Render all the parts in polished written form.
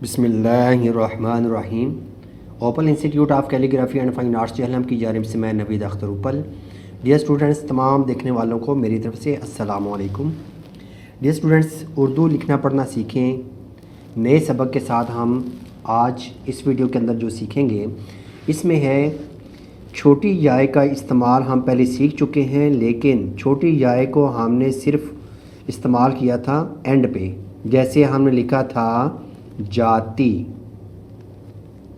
बिस्मिल्लाहिर्रहमानिर्रहीम। Open institute of calligraphy and fine arts Jhelum की जानिब से मैं नवीद अख्तर उपल। डियर स्टूडेंट्स, तमाम देखने वालों को मेरी तरफ से अस्सलाम वालेकुम। डियर स्टूडेंट्स, उर्दू लिखना पढ़ना सीखें। नए सबक के साथ हम आज इस वीडियो के अंदर जो सीखेंगे इसमें है छोटी याय का इस्तेमाल। हम पहले सीख चुके हैं, लेकिन छोटी याय को हमने सिर्फ इस्तेमाल किया था एंड पे। जैसे हमने लिखा था जाति,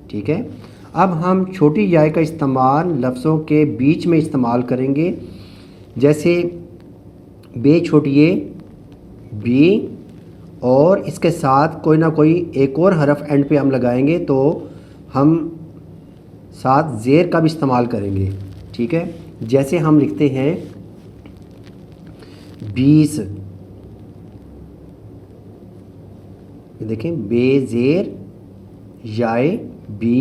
ठीक है। अब हम छोटी याय का इस्तेमाल लफ्ज़ों के बीच में इस्तेमाल करेंगे। जैसे बे छोटी ए, बी, और इसके साथ कोई ना कोई एक और हरफ एंड पे हम लगाएंगे तो हम साथ ज़ेर का भी इस्तेमाल करेंगे, ठीक है। जैसे हम लिखते हैं 20, देखें बे ज़ेर याय बी,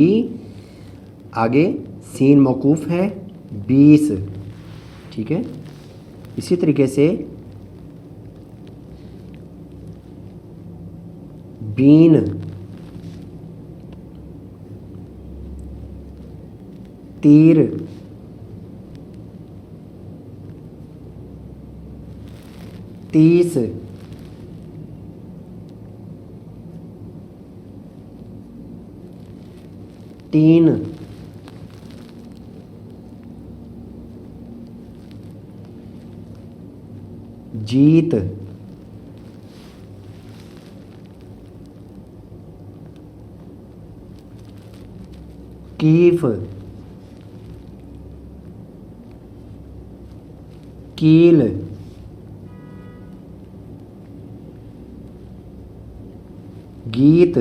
आगे सीन मौकूफ़ है 20, ठीक है। इसी तरीके से बीन, तीर, तीस, तीन, जीत, कीफ, कील, गीत,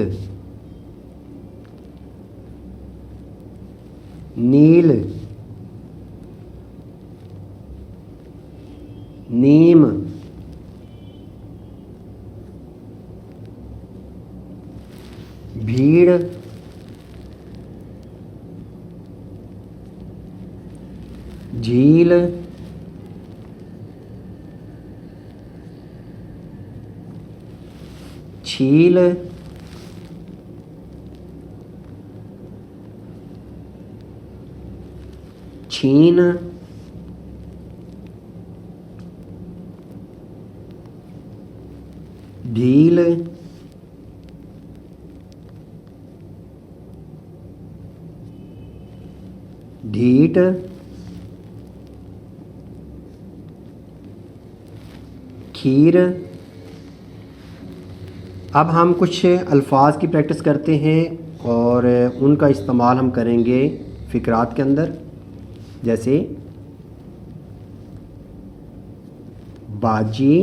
नील, नीम, भीड़, झील, छील, छीन, ढील, ढीठ, खीर। अब हम कुछ अल्फाज की प्रैक्टिस करते हैं और उनका इस्तेमाल हम करेंगे फ़िक्रात के अंदर। जैसे बाजी,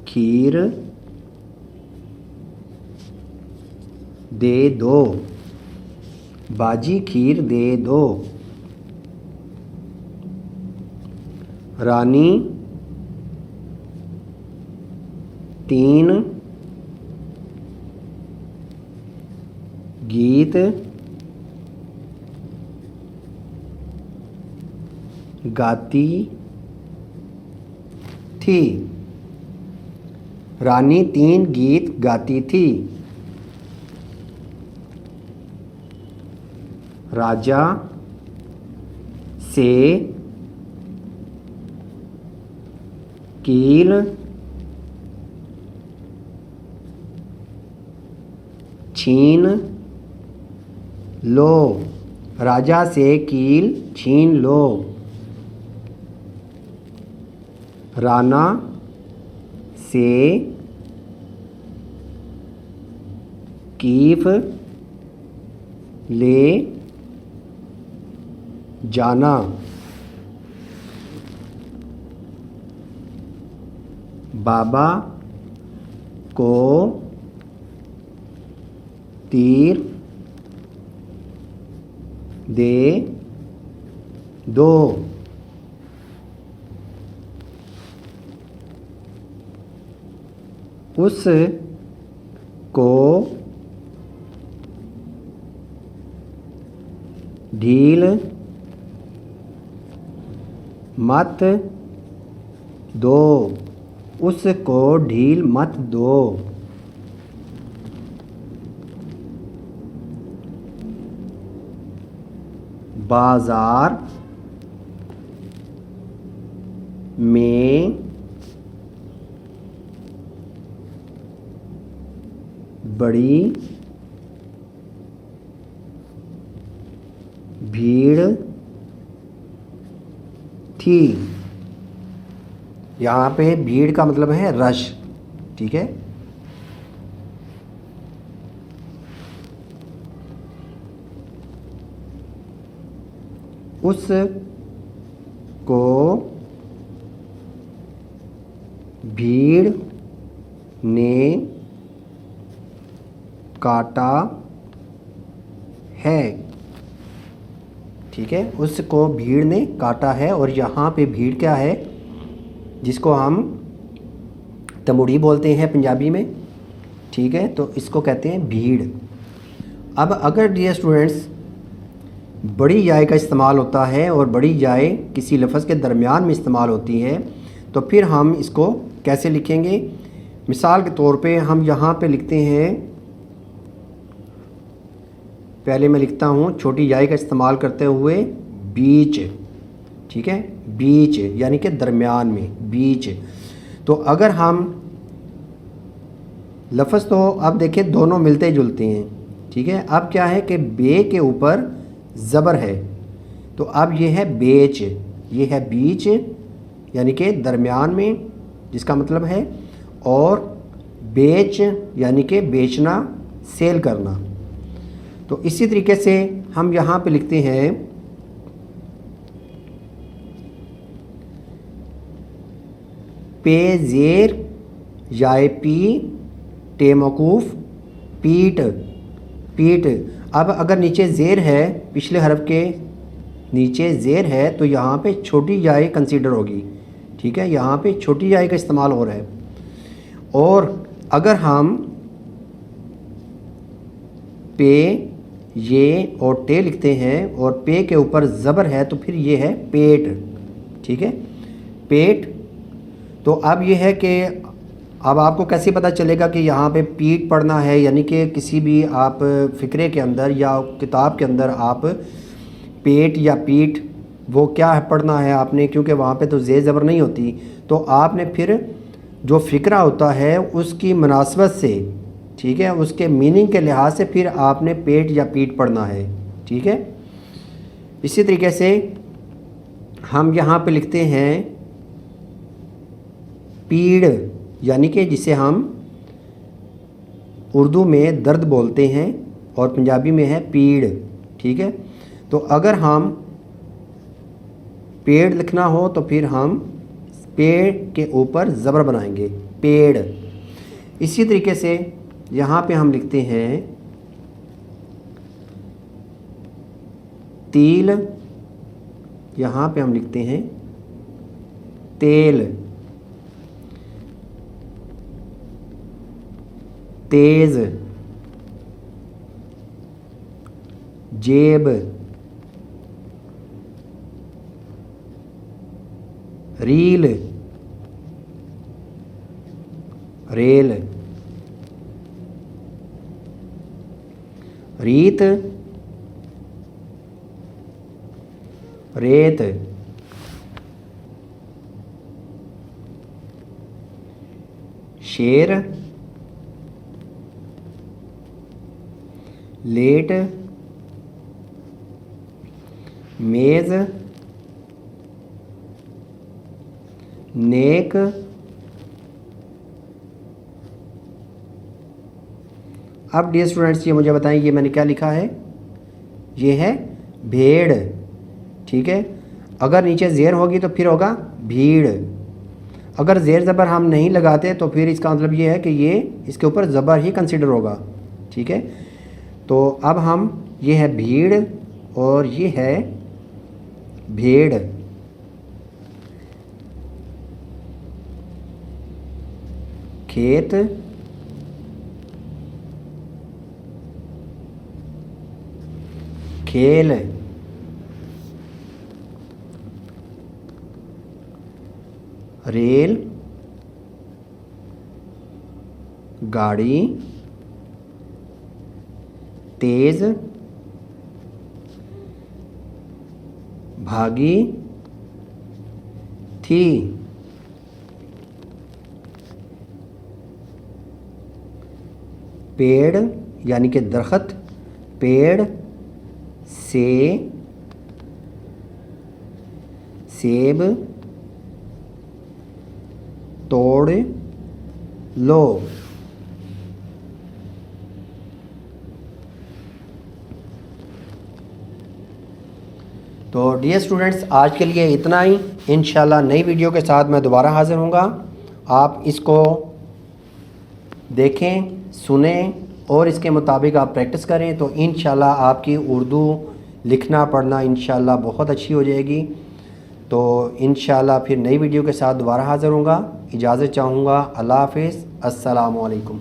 खीर, दे दो, बाजी खीर दे दो। रानी, तीन, गीत, गाती थी। रानी तीन गीत गाती थी। राजा से कील, छीन लो, राजा से कील छीन लो। राना से कीफ ले जाना। बाबा को तीर दे दो। उस को ढील मत दो, उसको ढील मत दो। बाजार में बड़ी भीड़ थी। यहाँ पे भीड़ का मतलब है रश, ठीक है। उस को भीड़ ने काटा है, ठीक है। उसको भीड़ ने काटा है। और यहाँ पे भीड़ क्या है, जिसको हम तमुड़ी बोलते हैं पंजाबी में, ठीक है। तो इसको कहते हैं भीड़। अब अगर डियर स्टूडेंट्स बड़ी जाए का इस्तेमाल होता है और बड़ी जाए किसी लफ्ज़ के दरमियान में इस्तेमाल होती है, तो फिर हम इसको कैसे लिखेंगे। मिसाल के तौर पे हम यहाँ पे लिखते हैं, पहले मैं लिखता हूँ छोटी जाए का इस्तेमाल करते हुए बीच, ठीक है। बीच यानी कि दरमियान में, बीच। तो अगर हम लफ्ज़, तो अब देखें दोनों मिलते जुलते हैं, ठीक है। अब क्या है कि बे के ऊपर ज़बर है, तो अब ये है बेच, ये है बीच यानी कि दरमियान में, जिसका मतलब है। और बेच यानी कि बेचना, सेल करना। तो इसी तरीके से हम यहाँ पे लिखते हैं पे ज़ेर याए पी टे मौकूफ़ पीट, पीट। अब अगर नीचे ज़ेर है, पिछले हरफ के नीचे ज़ेर है, तो यहाँ पे छोटी जाए कंसीडर होगी, ठीक है। यहाँ पे छोटी जाए का इस्तेमाल हो रहा है। और अगर हम पे, ये और टे लिखते हैं और पे के ऊपर ज़बर है, तो फिर ये है पेट, ठीक है, पेट। तो अब ये है कि अब आपको कैसे पता चलेगा कि यहाँ पे पीठ पढ़ना है, यानी कि किसी भी आप फ़िक्रे के अंदर या किताब के अंदर आप पेट या पीठ वो क्या है पढ़ना है आपने, क्योंकि वहाँ पे तो ज़े ज़बर नहीं होती। तो आपने फिर जो फ़िक्रा होता है उसकी मुनासबत से, ठीक है, उसके मीनिंग के लिहाज से फिर आपने पेट या पीठ पढ़ना है, ठीक है। इसी तरीके से हम यहाँ पे लिखते हैं पीड़, यानी कि जिसे हम उर्दू में दर्द बोलते हैं और पंजाबी में है पीड़, ठीक है। तो अगर हम पेड़ लिखना हो तो फिर हम पेड़ के ऊपर ज़बर बनाएंगे, पेड़। इसी तरीके से यहाँ पे हम लिखते हैं तिल, यहाँ पे हम लिखते हैं तेल, तेज़, जेब, रील, रेल, रीत, रेत, शेर, लेट, मेज़, नेक, अब डियर स्टूडेंट्स ये मुझे बताएं, ये मैंने क्या लिखा है, ये है भेड़, ठीक है। अगर नीचे ज़ेर होगी तो फिर होगा भीड़। अगर ज़ेर ज़बर हम नहीं लगाते तो फिर इसका मतलब ये है कि ये इसके ऊपर ज़बर ही कंसिडर होगा, ठीक है। तो अब हम, ये है भीड़ और ये है भेड़। खेत, खेल, रेल, गाड़ी, तेज़, भागी थी। पेड़ यानी कि दरख्त, पेड़ से सेब तोड़ लो। तो डियर स्टूडेंट्स, आज के लिए इतना ही। इंशाल्लाह नई वीडियो के साथ मैं दोबारा हाज़िर हूँगा। आप इसको देखें, सुने और इसके मुताबिक आप प्रैक्टिस करें तो इंशाल्लाह आपकी उर्दू लिखना पढ़ना इंशाल्लाह बहुत अच्छी हो जाएगी। तो इंशाल्लाह फिर नई वीडियो के साथ दोबारा हाज़िर हूँगा। इजाज़त चाहूँगा। अल्लाह हाफ़िज़। अस्सलामु अलैकुम।